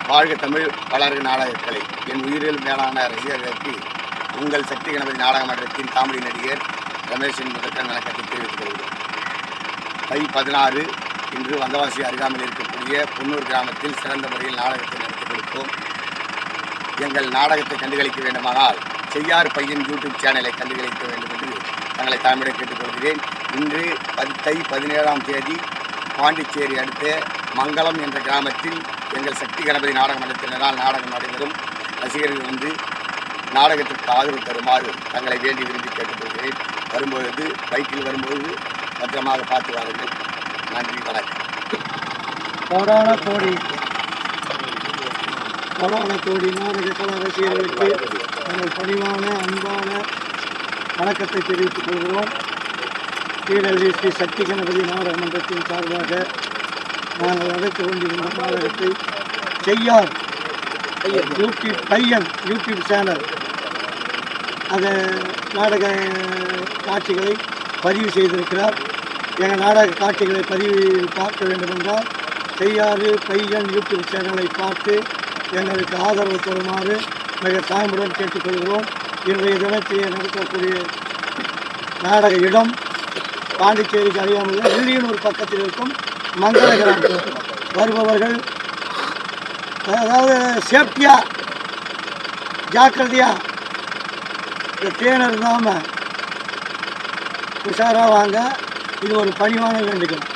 வாழ்க தமிழ், வளர்க நாடகக்கலை. என் உயிரில் மேலான ரசிகர்களுக்கு உங்கள் சக்தி கணபதி நாடக மன்றத்தின் காமெடி நடிகர் ரமேஷின் முதற்கண் வணக்கத்தை தெரிவித்துக் கொள்கிறோம். தை 16 இன்று வந்தவாசி அருகாமையில் இருக்கக்கூடிய பொன்னூர் கிராமத்தில் சிறந்த முறையில் நாடகத்தை நடத்தி கொடுத்தோம். எங்கள் நாடகத்தை கண்டுகளிக்க வேண்டுமானால் செய்யார் பையன் யூடியூப் சேனலை கண்டுகளிக்க வேண்டும் என்று தங்களை தாமிட கேட்டுக்கொள்கிறேன். இன்று தை 17ஆம் தேதி பாண்டிச்சேரி அடுத்த மங்களம் என்ற கிராமத்தில் எங்கள் சக்தி கணபதி நாடக மன்றத்தினரால் நாடகம் நடைபெறும். ரசிகர்கள் வந்து நாடகத்திற்கு ஆதரவு தருமாறு தங்களை வேண்டி விரும்பி கேட்டுக்கொள்கிறேன். வரும்பொழுது பைக்கில் வரும்போது பத்திரமாக பார்த்து வாருங்கள். நன்றி, வணக்கம். கோடான கோடி நாடக கலா ரசிகர்களுக்கு எங்கள் பணிவான அன்பான வணக்கத்தை தெரிவித்துக் கொள்கிறோம். கீழடி ஸ்ரீ சக்தி கணபதி நாடக மன்றத்தின் சார்பாக நாங்கள் நடத்தி கொண்டிருந்த நாடகத்தை செய்யார் யூடியூப் சேனல் அந்த நாடக காட்சிகளை பதிவு செய்திருக்கிறார். எங்கள் நாடக காட்சிகளை பதிவில் பார்க்க வேண்டுமென்றால் செய்யாறு பையன் யூடியூப் சேனலை பார்த்து எங்களுக்கு ஆதரவு தருமாறு மிக தாழ்மையுடன் கேட்டுக்கொள்கிறோம். இன்றைய தினத்தை நடத்தக்கூடிய நாடக இடம் பாண்டிச்சேரிக்கு அருகாமையில் வில்லியனூர் பக்கத்தில் இருக்கும் மங்கள கிராமம். வருபவர்கள் அதாவது சேஃப்டியாக ஜாக்கிரதையாக இந்த தேனர் இல்லாமல் உஷாராக வாங்க. இது ஒரு பணிவான வேண்டுகோள்.